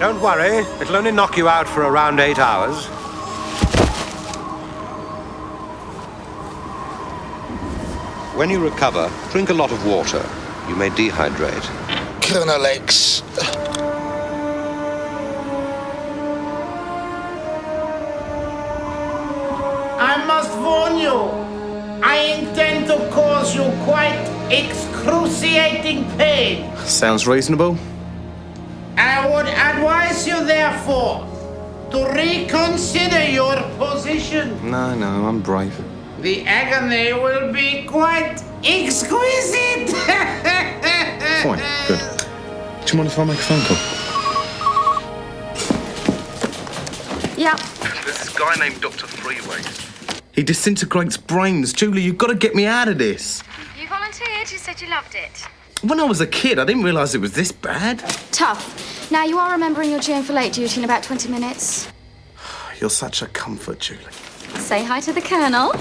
Don't worry, it'll only knock you out for around 8 hours. When you recover, drink a lot of water. You may dehydrate. Colonel X. I must warn you, I intend to cause you quite excruciating pain. Sounds reasonable. I would advise you, therefore, to reconsider your position. No, I'm brave. The agony will be quite exquisite. Fine, good. Do you mind if I make a phone call? Yep. There's this guy named Dr. Freeway. He disintegrates brains. Julie, you've got to get me out of this. You volunteered. You said you loved it. When I was a kid, I didn't realise it was this bad. Tough. Now, you are remembering you're due in for late duty in about 20 minutes. You're such a comfort, Julie. Say hi to the Colonel.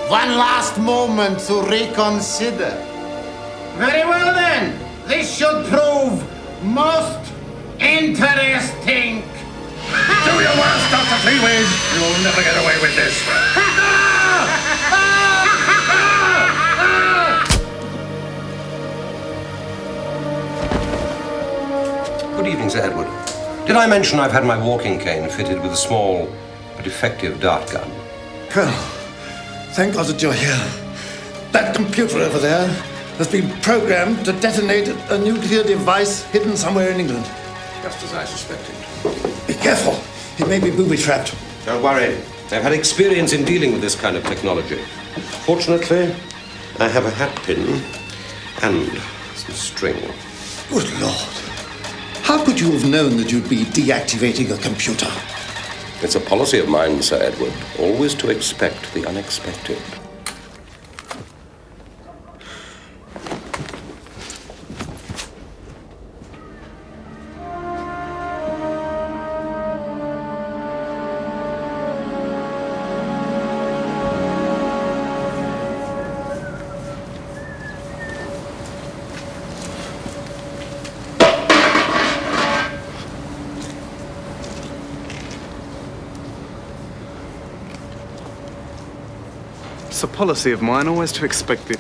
One last moment to reconsider. Very well then. This should prove most interesting. Do your worst, Dr. Freeways. You'll never get away with this. Good evening, Sir Edward. Did I mention I've had my walking cane fitted with a small but effective dart gun? Colonel, thank God that you're here. That computer over there has been programmed to detonate a nuclear device hidden somewhere in England. Just as I suspected. Be careful. It may be booby-trapped. Don't worry. I've had experience in dealing with this kind of technology. Fortunately, I have a hat pin and some string. Good Lord. How could you have known that you'd be deactivating a computer? It's a policy of mine, Sir Edward, always to expect the unexpected. It's a policy of mine always to expect it.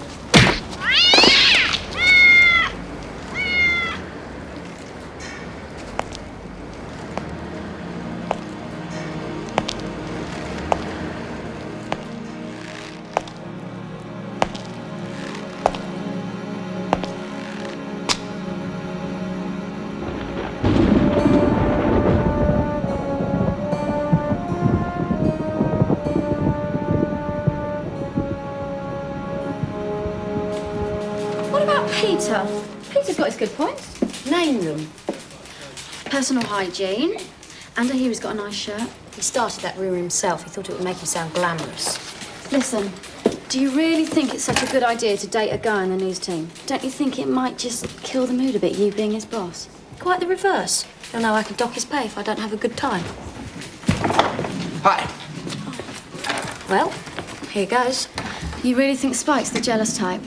Peter. Peter's got his good points. Name them. Personal hygiene. And I hear he's got a nice shirt. He started that rumour himself. He thought it would make him sound glamorous. Listen, do you really think it's such a good idea to date a guy on the news team? Don't you think it might just kill the mood a bit, you being his boss? Quite the reverse. He'll know I can dock his pay if I don't have a good time. Hi. Well, here goes. You really think Spike's the jealous type?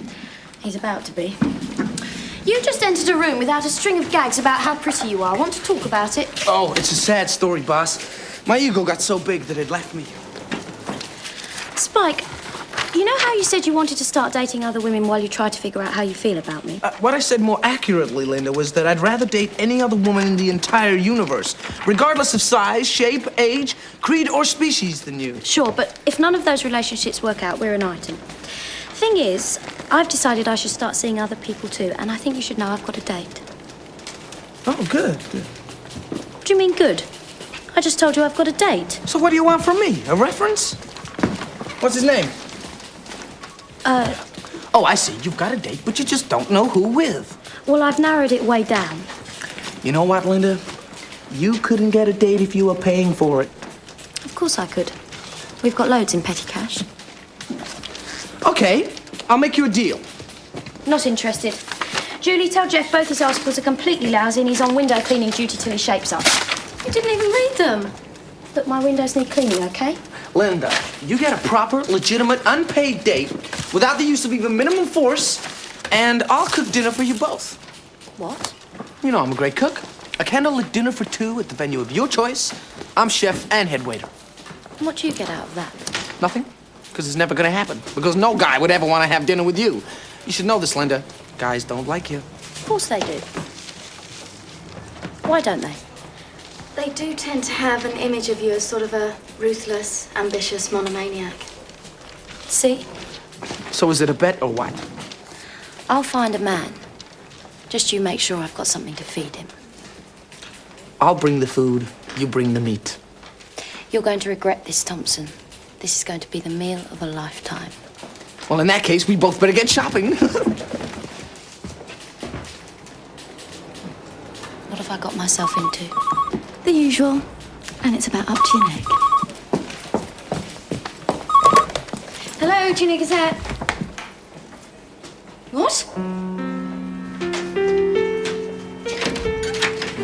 He's about to be. You just entered a room without a string of gags about how pretty you are. Want to talk about it? Oh, it's a sad story, boss. My ego got so big that it left me. Spike, you know how you said you wanted to start dating other women while you tried to figure out how you feel about me? What I said more accurately, Linda, was that I'd rather date any other woman in the entire universe, regardless of size, shape, age, creed, or species than you. Sure, but if none of those relationships work out, we're an item. Thing is, I've decided I should start seeing other people too, and I think you should know I've got a date. Oh, good. What do you mean, good? I just told you I've got a date. So what do you want from me? A reference? What's his name? Oh, I see. You've got a date, but you just don't know who with. Well, I've narrowed it way down. You know what, Linda? You couldn't get a date if you were paying for it. Of course I could. We've got loads in petty cash. Okay, I'll make you a deal. Not interested. Julie, tell Jeff both his articles are completely lousy and he's on window cleaning duty till he shapes up. You didn't even read them. Look, my windows need cleaning, okay? Linda, you get a proper, legitimate, unpaid date without the use of even minimum force, And I'll cook dinner for you both. What? You know I'm a great cook. A candlelit dinner for two at the venue of your choice. I'm chef and head waiter. And what do you get out of that? Nothing. Because it's never gonna happen. Because no guy would ever want to have dinner with you. You should know this, Linda. Guys don't like you. Of course they do. Why don't they? They do tend to have an image of you as sort of a ruthless, ambitious monomaniac. See? So is it a bet or what? I'll find a man. Just you make sure I've got something to feed him. I'll bring the food, you bring the meat. You're going to regret this, Thompson. This is going to be the meal of a lifetime. Well, in that case, we both better get shopping. What have I got myself into? The usual. And it's about up to your neck. Hello, Junior Gazette. What?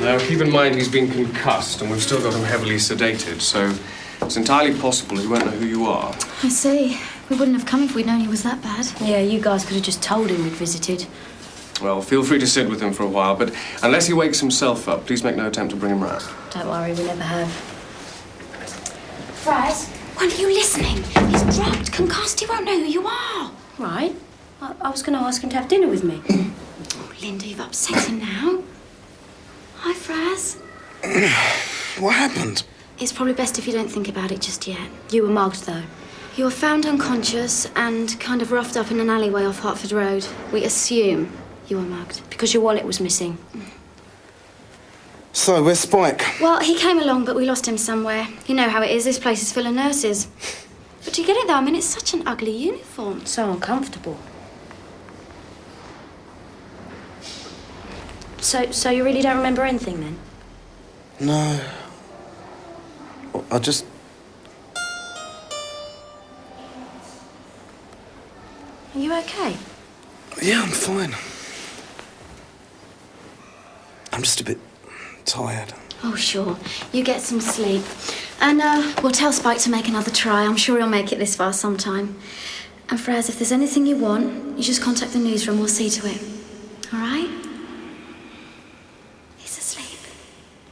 Now, keep in mind he's been concussed, and we've still got him heavily sedated, so it's entirely possible he won't know who you are. I see. We wouldn't have come if we'd known he was that bad. Yeah, you guys could have just told him we'd visited. Well, feel free to sit with him for a while, but unless he wakes himself up, please make no attempt to bring him round. Don't worry, we never have. Frazz, when are you listening? He's drugged, concussed, he won't know who you are. Right. I was going to ask him to have dinner with me. Oh, Linda, you've upset him now. Hi, Frazz. What happened? It's probably best if you don't think about it just yet. You were mugged, though. You were found unconscious and kind of roughed up in an alleyway off Hertford Road. We assume you were mugged. Because your wallet was missing. So, where's Spike? Well, he came along, but we lost him somewhere. You know how it is, this place is full of nurses. But do you get it, though? I mean, it's such an ugly uniform. So uncomfortable. So you really don't remember anything, then? No. I just... Are you okay? Yeah, I'm fine. I'm just a bit tired. Oh, sure. You get some sleep. And we'll tell Spike to make another try. I'm sure he'll make it this far sometime. And Frazz, if there's anything you want, you just contact the newsroom. We'll see to it. All right? He's asleep.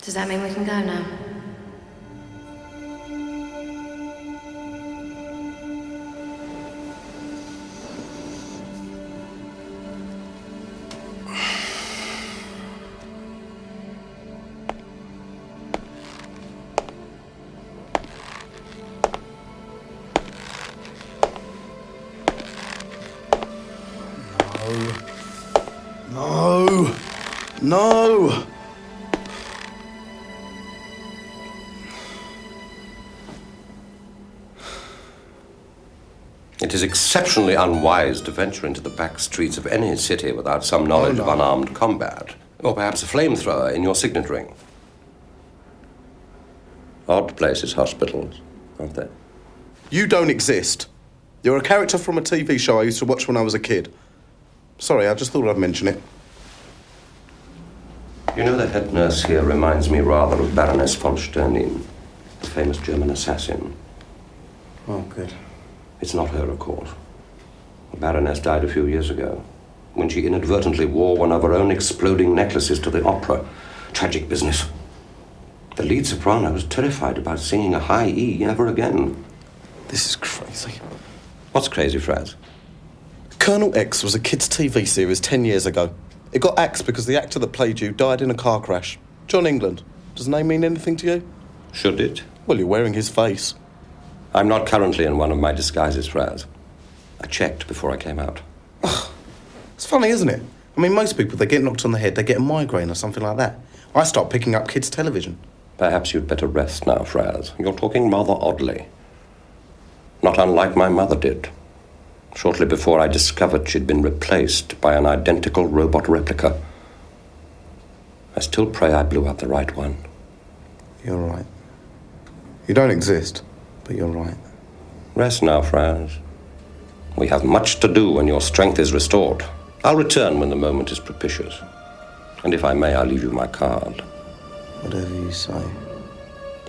Does that mean we can go now? No. No. It is exceptionally unwise to venture into the back streets of any city without some knowledge of unarmed combat, or perhaps a flamethrower in your signet ring. Odd places, hospitals, aren't they? You don't exist. You're a character from a TV show I used to watch when I was a kid. Sorry, I just thought I'd mention it. You know, the head nurse here reminds me rather of Baroness von Sternin, the famous German assassin. Oh, good. It's not her, of course. The Baroness died a few years ago, when she inadvertently wore one of her own exploding necklaces to the opera. Tragic business. The lead soprano was terrified about singing a high E ever again. This is crazy. What's crazy, Frazz? Colonel X was a kids' TV series 10 years ago. It got axed because the actor that played you died in a car crash. John England. Does the name mean anything to you? Should it? Well, you're wearing his face. I'm not currently in one of my disguises, Frazz. I checked before I came out. It's funny, isn't it? I mean, most people, they get knocked on the head, they get a migraine or something like that. I start picking up kids' television. Perhaps you'd better rest now, Frazz. You're talking rather oddly. Not unlike my mother did. Shortly before I discovered she'd been replaced by an identical robot replica. I still pray I blew out the right one. You're right. You don't exist, but you're right. Rest now, Frazz. We have much to do when your strength is restored. I'll return when the moment is propitious. And if I may, I'll leave you my card. Whatever you say.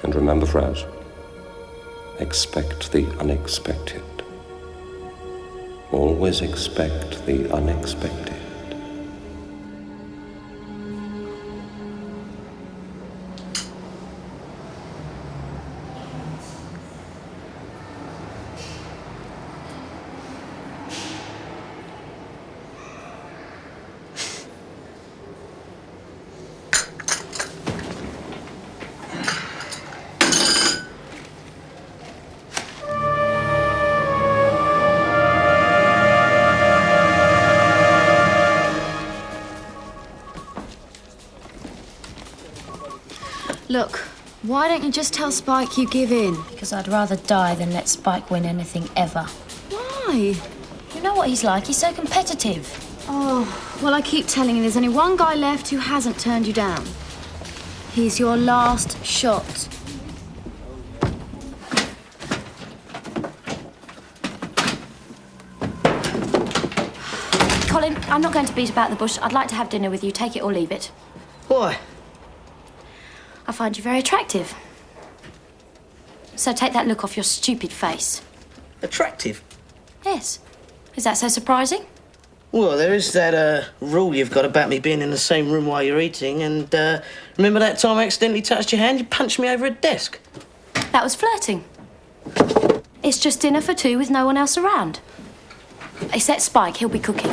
And remember, Frazz, expect the unexpected. Always expect the unexpected. Look, why don't you just tell Spike you give in? Because I'd rather die than let Spike win anything ever. Why? You know what he's like, he's so competitive. Oh, well, I keep telling you there's only one guy left who hasn't turned you down. He's your last shot. Colin, I'm not going to beat about the bush. I'd like to have dinner with you. Take it or leave it. Why? I find you very attractive. So take that look off your stupid face. Attractive? Yes. Is that so surprising? Well, there is that rule you've got about me being in the same room while you're eating, and remember that time I accidentally touched your hand? You punched me over a desk. That was flirting. It's just dinner for two with no one else around. Except Spike, he'll be cooking.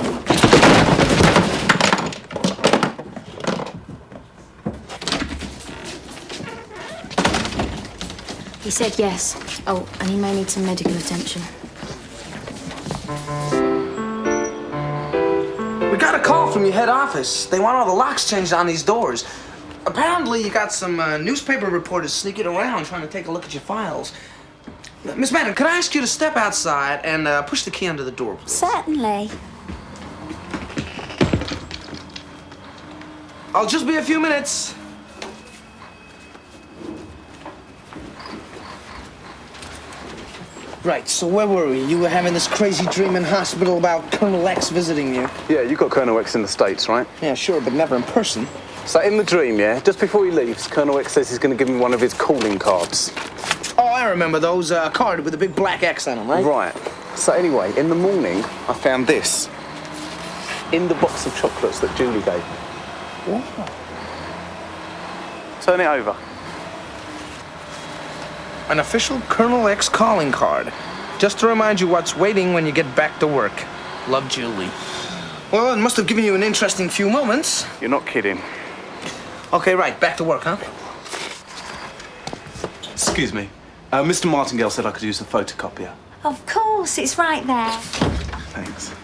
He said yes. Oh, and he may need some medical attention. We got a call from your head office. They want all the locks changed on these doors. Apparently, you got some newspaper reporters sneaking around trying to take a look at your files. Miss Madden, could I ask you to step outside and push the key under the door, please? Certainly. I'll just be a few minutes. Right, so where were we? You were having this crazy dream in hospital about Colonel X visiting you. Yeah, you got Colonel X in the States, right? Yeah, sure, but never in person. So in the dream, yeah, just before he leaves, Colonel X says he's going to give me one of his calling cards. Oh, I remember those, card with a big black X on them, right? Right. So anyway, in the morning, I found this in the box of chocolates that Julie gave me. What? Turn it over. An official Colonel X calling card. Just to remind you what's waiting when you get back to work. Love, Julie. Well, it must have given you an interesting few moments. You're not kidding. Okay, right, back to work, huh? Excuse me. Mr. Martingale said I could use the photocopier. Of course, it's right there. Thanks.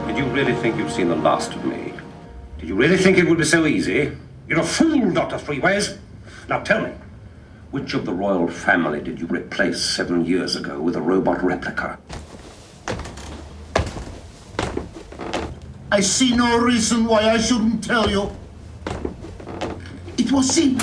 Did you really think you've seen the last of me? Did you really think it would be so easy? You're a fool, Dr. Freeways. Now tell me, which of the royal family did you replace 7 years ago with a robot replica? I see no reason why I shouldn't tell you. It was him.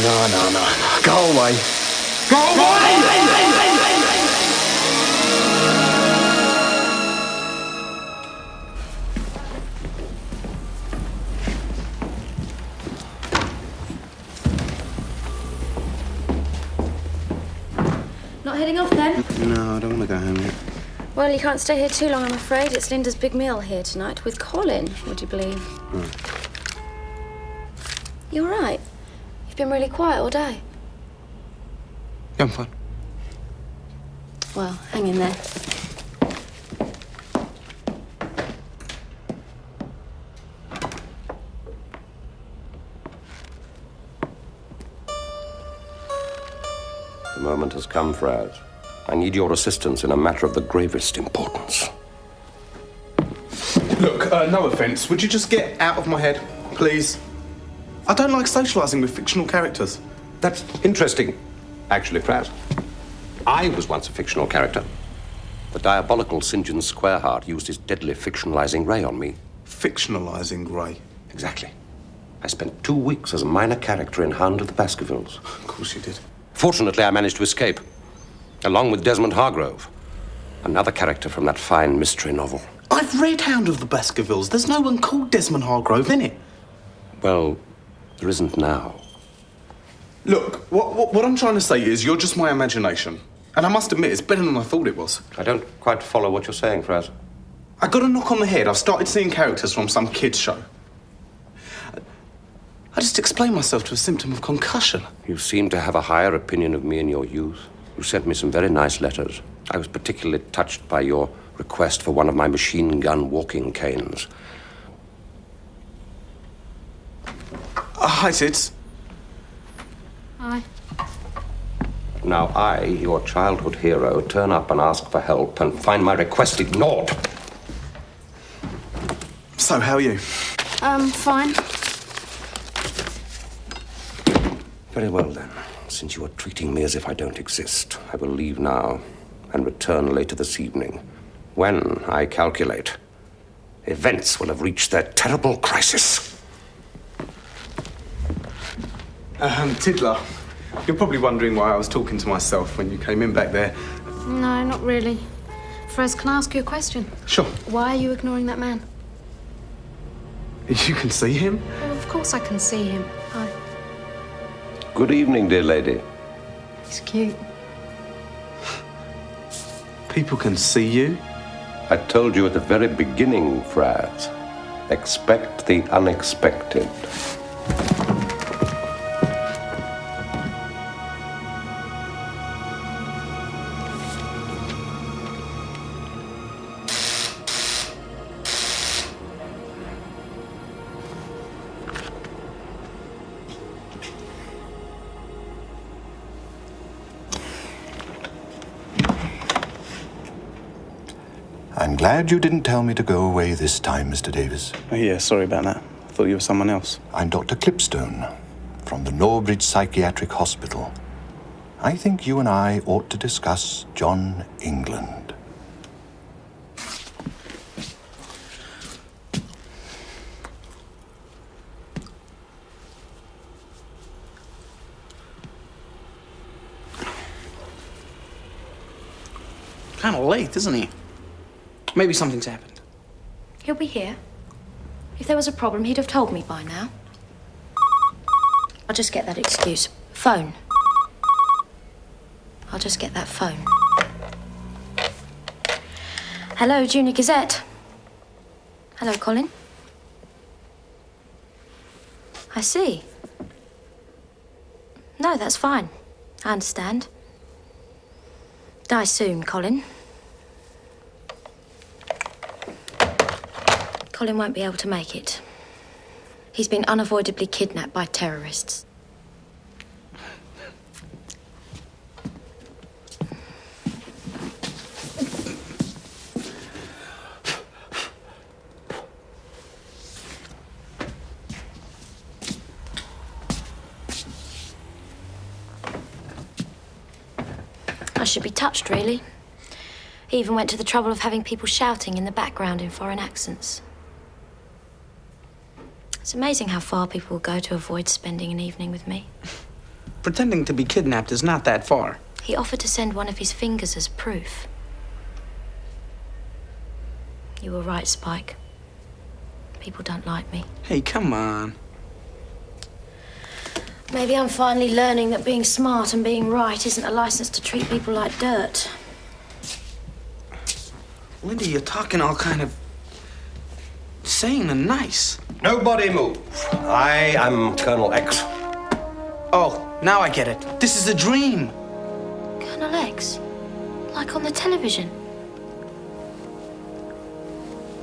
No. Go away. Go away! Not heading off then? No, I don't want to go home yet. Well, you can't stay here too long, I'm afraid. It's Linda's big meal here tonight with Colin, would you believe? Right. You're right. You've been really quiet all day. Yeah, I'm fine. Well, hang in there. The moment has come, Frazz. I need your assistance in a matter of the gravest importance. Look, no offence. Would you just get out of my head, please? I don't like socialising with fictional characters. That's interesting, actually, Frazz. I was once a fictional character. The diabolical St. John Squareheart used his deadly fictionalizing ray on me. Fictionalizing ray? Exactly. I spent 2 weeks as a minor character in Hound of the Baskervilles. Of course you did. Fortunately, I managed to escape, along with Desmond Hargrove, another character from that fine mystery novel. I've read Hound of the Baskervilles. There's no one called Desmond Hargrove in it. Well, there isn't now. Look, what I'm trying to say is you're just my imagination. And I must admit, it's better than I thought it was. I don't quite follow what you're saying, Frazz. I got a knock on the head. I've started seeing characters from some kid's show. I just explained myself to a symptom of concussion. You seem to have a higher opinion of me in your youth. You sent me some very nice letters. I was particularly touched by your request for one of my machine gun walking canes. Hi, Tids. Hi. Now I, your childhood hero, turn up and ask for help and find my request ignored. So, how are you? Fine. Very well, then. Since you are treating me as if I don't exist, I will leave now and return later this evening, when, I calculate, events will have reached their terrible crisis. Tiddler, you're probably wondering why I was talking to myself when you came in back there. No, not really. Frazz, can I ask you a question? Sure. Why are you ignoring that man? You can see him? Well, of course I can see him. Hi. Good evening, dear lady. He's cute. People can see you? I told you at the very beginning, Frazz. Expect the unexpected. I'm glad you didn't tell me to go away this time, Mr. Davis. Oh, yeah, sorry about that. I thought you were someone else. I'm Dr. Clipstone from the Norbridge Psychiatric Hospital. I think you and I ought to discuss John England. Kind of late, isn't he? Maybe something's happened. He'll be here. If there was a problem, he'd have told me by now. I'll just get that excuse. Phone. I'll just get that phone. Hello, Junior Gazette. Hello, Colin. I see. No, that's fine. I understand. Die soon, Colin. Colin won't be able to make it. He's been unavoidably kidnapped by terrorists. I should be touched, really. He even went to the trouble of having people shouting in the background in foreign accents. It's amazing how far people will go to avoid spending an evening with me. Pretending to be kidnapped is not that far. He offered to send one of his fingers as proof. You were right, Spike. People don't like me. Hey, come on. Maybe I'm finally learning that being smart and being right isn't a license to treat people like dirt. Lindy, you're talking all kind of sane and nice. Nobody move. I am Colonel X. Oh, now I get it. This is a dream. Colonel X? Like on the television?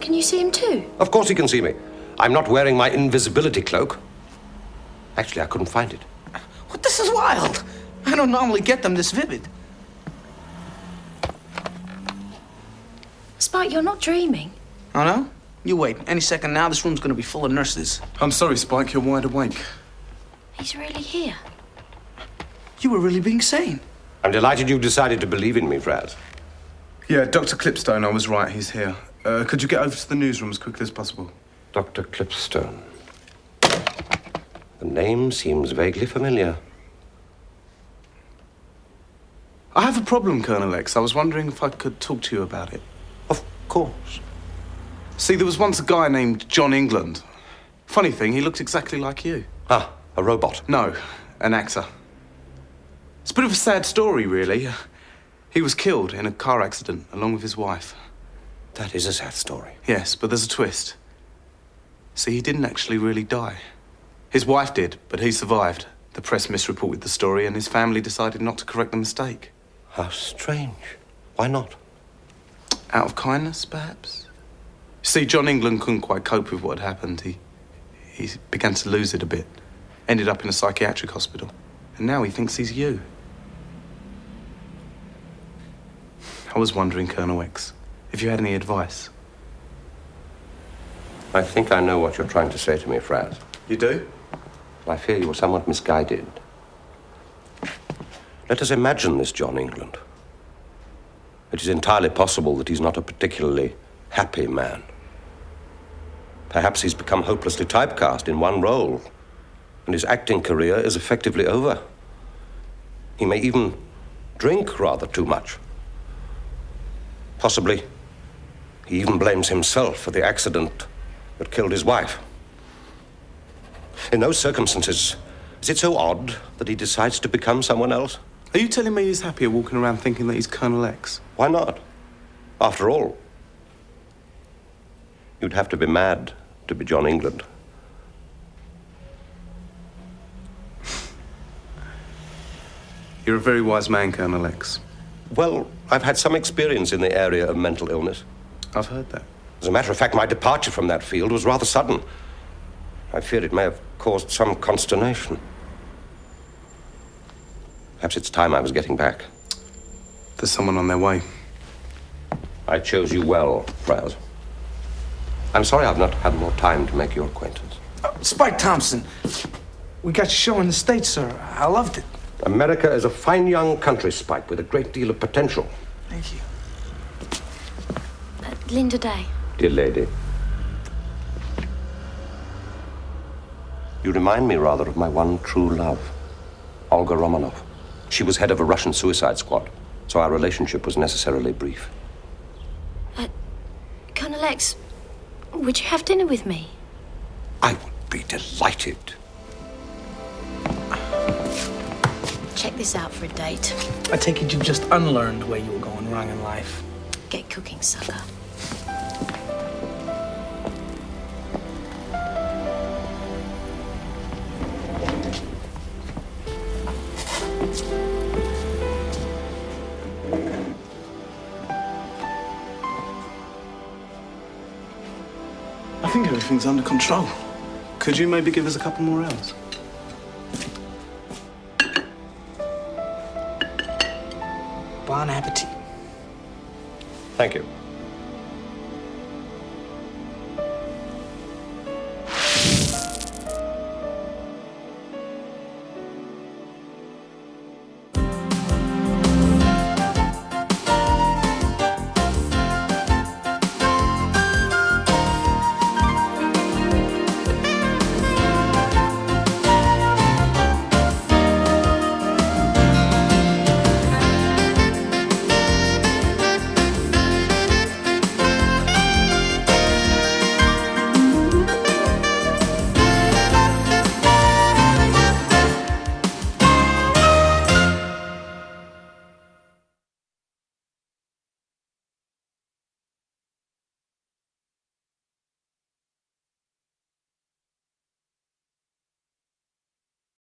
Can you see him too? Of course he can see me. I'm not wearing my invisibility cloak. Actually, I couldn't find it. What? This is wild. I don't normally get them this vivid. Spike, you're not dreaming. Oh, no? You wait. Any second now, this room's gonna be full of nurses. I'm sorry, Spike, you're wide awake. He's really here. You were really being sane. I'm delighted you decided to believe in me, Frazz. Yeah, Dr. Clipstone, I was right, he's here. Could you get over to the newsroom as quickly as possible? Dr. Clipstone. The name seems vaguely familiar. I have a problem, Colonel X. I was wondering if I could talk to you about it. Of course. See, there was once a guy named John England. Funny thing, he looked exactly like you. Ah, a robot? No, an actor. It's a bit of a sad story, really. He was killed in a car accident along with his wife. That is a sad story. Yes, but there's a twist. See, he didn't actually really die. His wife did, but he survived. The press misreported the story and his family decided not to correct the mistake. How strange. Why not? Out of kindness, perhaps? See, John England couldn't quite cope with what had happened. He began to lose it a bit. Ended up in a psychiatric hospital. And now he thinks he's you. I was wondering, Colonel X, if you had any advice. I think I know what you're trying to say to me, Frazz. You do? I fear you were somewhat misguided. Let us imagine this John England. It is entirely possible that he's not a particularly happy man. Perhaps he's become hopelessly typecast in one role, and his acting career is effectively over. He may even drink rather too much. Possibly, he even blames himself for the accident that killed his wife. In those circumstances, is it so odd that he decides to become someone else? Are you telling me he's happier walking around thinking that he's Colonel X? Why not? After all, you'd have to be mad to be John England. You're a very wise man, Colonel X. Well, I've had some experience in the area of mental illness. I've heard that. As a matter of fact, my departure from that field was rather sudden. I fear it may have caused some consternation. Perhaps it's time I was getting back. There's someone on their way. I chose you well, Frazz. I'm sorry I've not had more time to make your acquaintance. Spike Thompson, we got your show in the States, sir. I loved it. America is a fine young country, Spike, with a great deal of potential. Thank you. Linda Day. Dear lady. You remind me rather of my one true love, Olga Romanov. She was head of a Russian suicide squad, so our relationship was necessarily brief. Colonel X, would you have dinner with me? I would be delighted. Check this out for a date. I take it you've just unlearned where you were going wrong in life. Get cooking, sucker. I think everything's under control. Could you maybe give us a couple more hours? Bon appetit. Thank you.